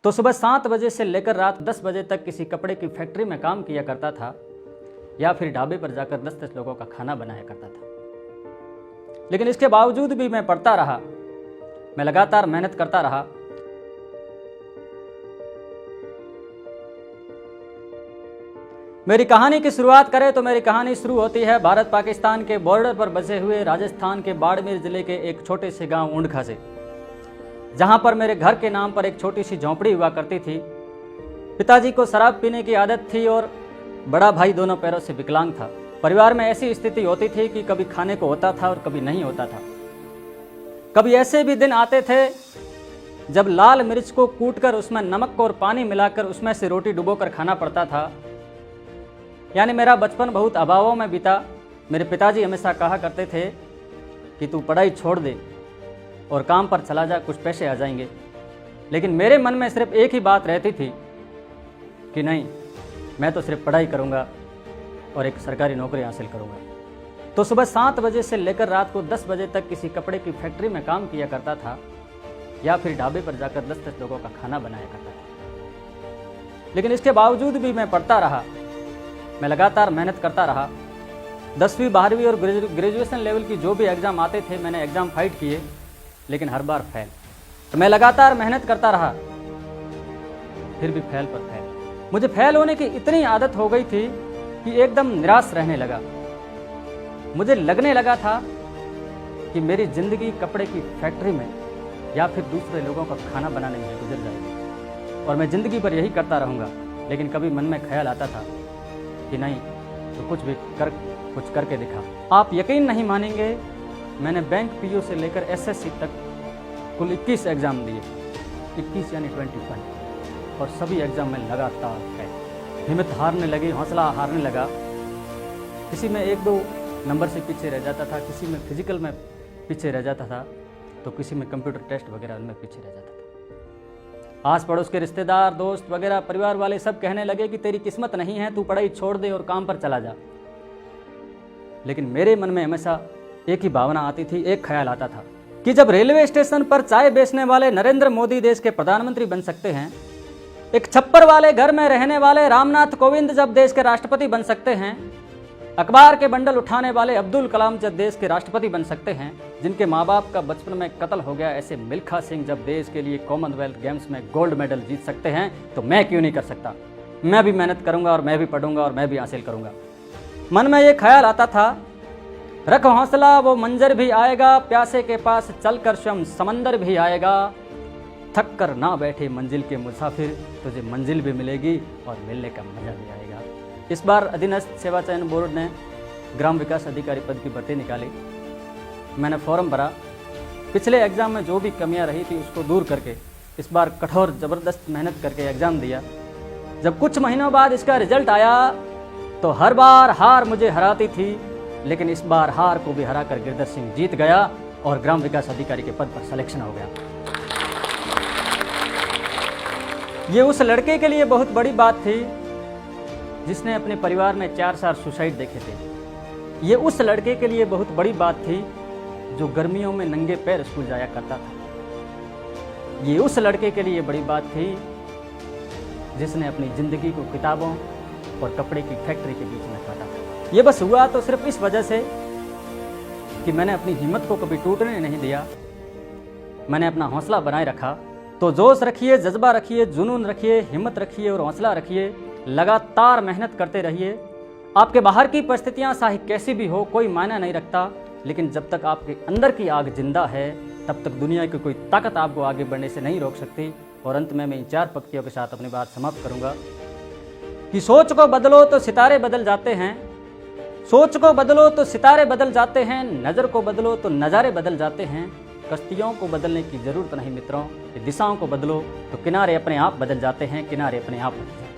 तो सुबह 7 बजे से लेकर रात 10 बजे तक किसी कपड़े की फैक्ट्री में काम किया करता था या फिर ढाबे पर जाकर 10-10 लोगों का खाना बनाया करता था। लेकिन इसके बावजूद भी मैं पढ़ता रहा, मैं लगातार मेहनत करता रहा। मेरी कहानी की शुरुआत करें तो मेरी कहानी शुरू होती है भारत पाकिस्तान के बॉर्डर पर बसे हुए राजस्थान के बाड़मेर जिले के एक छोटे से गांव ऊंडखा से, जहां पर मेरे घर के नाम पर एक छोटी सी झोंपड़ी हुआ करती थी। पिताजी को शराब पीने की आदत थी और बड़ा भाई दोनों पैरों से विकलांग था। परिवार में ऐसी स्थिति होती थी कि कभी खाने को होता था और कभी नहीं होता था। कभी ऐसे भी दिन आते थे जब लाल मिर्च को कूटकर उसमें नमक और पानी मिलाकर उसमें से रोटी डुबोकर खाना पड़ता था। यानी मेरा बचपन बहुत अभावों में बीता। मेरे पिताजी हमेशा कहा करते थे कि तू पढ़ाई छोड़ दे और काम पर चला जा, कुछ पैसे आ जाएंगे। लेकिन मेरे मन में सिर्फ एक ही बात रहती थी कि नहीं, मैं तो सिर्फ पढ़ाई करूंगा और एक सरकारी नौकरी हासिल करूंगा। तो सुबह 7 बजे से लेकर रात को 10 बजे तक किसी कपड़े की फैक्ट्री में काम किया करता था या फिर ढाबे पर जाकर 10-10 लोगों का खाना बनाया करता था। लेकिन इसके बावजूद भी मैं पढ़ता रहा, मैं लगातार मेहनत करता रहा। 10वीं 12वीं और ग्रेजुएशन लेवल की जो भी एग्ज़ाम आते थे मैंने एग्ज़ाम फाइट किए, लेकिन हर बार फेल। तो मैं लगातार मेहनत करता रहा, फिर भी फेल पर फेल। मुझे फेल होने की इतनी आदत हो गई थी कि एकदम निराश रहने लगा। मुझे लगने लगा था कि मेरी ज़िंदगी कपड़े की फैक्ट्री में या फिर दूसरे लोगों का खाना बनाने में गुजर जाएगी और मैं ज़िंदगी भर यही करता रहूँगा। लेकिन कभी मन में ख्याल आता था कि नहीं, तो कुछ करके दिखा। आप यकीन नहीं मानेंगे, मैंने बैंक पीओ से लेकर एसएससी तक कुल 21 एग्ज़ाम दिए, 21 यानी 21, और सभी एग्ज़ाम में लगातार है। हिम्मत हारने लगी, हौसला हारने लगा। किसी में 1-2 नंबर से पीछे रह जाता था, किसी में फिजिकल में पीछे रह जाता था, तो किसी में कंप्यूटर टेस्ट वगैरह में पीछे रह जाता था। आस पड़ोस के रिश्तेदार, दोस्त वगैरह, परिवार वाले सब कहने लगे कि तेरी किस्मत नहीं है, तू पढ़ाई छोड़ दे और काम पर चला जा। लेकिन मेरे मन में हमेशा एक ही भावना आती थी, एक ख्याल आता था कि जब रेलवे स्टेशन पर चाय बेचने वाले नरेंद्र मोदी देश के प्रधानमंत्री बन सकते हैं, एक छप्पर वाले घर में रहने वाले रामनाथ कोविंद जब देश के राष्ट्रपति बन सकते हैं, अखबार के बंडल उठाने वाले अब्दुल कलाम जब देश के राष्ट्रपति बन सकते हैं, जिनके माँ बाप का बचपन में कत्ल हो गया ऐसे मिल्खा सिंह जब देश के लिए कॉमनवेल्थ गेम्स में गोल्ड मेडल जीत सकते हैं, तो मैं क्यों नहीं कर सकता। मैं भी मेहनत करूंगा और मैं भी पढ़ूंगा और मैं भी हासिल करूंगा। मन में ये ख्याल आता था, रख हौसला वो मंजर भी आएगा, प्यासे के पास चलकर स्वयं समंदर भी आएगा, थक कर ना बैठे मंजिल के मुसाफिर, तुझे मंजिल भी मिलेगी और मिलने का मजा भी आएगा। इस बार अधीनस्थ सेवा चयन बोर्ड ने ग्राम विकास अधिकारी पद की भर्ती निकाली। मैंने फॉर्म भरा। पिछले एग्ज़ाम में जो भी कमियां रही थी उसको दूर करके इस बार कठोर ज़बरदस्त मेहनत करके एग्ज़ाम दिया। जब कुछ महीनों बाद इसका रिजल्ट आया तो हर बार हार मुझे हराती थी, लेकिन इस बार हार को भी हराकर गिरधर सिंह जीत गया और ग्राम विकास अधिकारी के पद पर सिलेक्शन हो गया। ये उस लड़के के लिए बहुत बड़ी बात थी जिसने अपने परिवार में 4 सुसाइड देखे थे। ये उस लड़के के लिए बहुत बड़ी बात थी जो गर्मियों में नंगे पैर स्कूल जाया करता था। ये उस लड़के के लिए बड़ी बात थी जिसने अपनी ज़िंदगी को किताबों और कपड़े की फैक्ट्री के बीच में काटा था। ये बस हुआ तो सिर्फ इस वजह से कि मैंने अपनी हिम्मत को कभी टूटने नहीं दिया, मैंने अपना हौसला बनाए रखा। तो जोश रखिए, जज्बा रखिए, जुनून रखिए, हिम्मत रखिए और हौसला रखिए। लगातार मेहनत करते रहिए। आपके बाहर की परिस्थितियां चाहे कैसी भी हो, कोई मायना नहीं रखता, लेकिन जब तक आपके अंदर की आग जिंदा है तब तक दुनिया की कोई ताकत आपको आगे बढ़ने से नहीं रोक सकती। और अंत में मैं इन 4 पंक्तियों के साथ अपनी बात समाप्त करूंगा कि सोच को बदलो तो सितारे बदल जाते हैं, सोच को बदलो तो सितारे बदल जाते हैं, नज़र को बदलो तो नज़ारे बदल जाते हैं। कश्तियों को बदलने की ज़रूरत नहीं मित्रों, दिशाओं को बदलो तो किनारे अपने आप बदल जाते हैं, किनारे अपने आप बदल जाते हैं।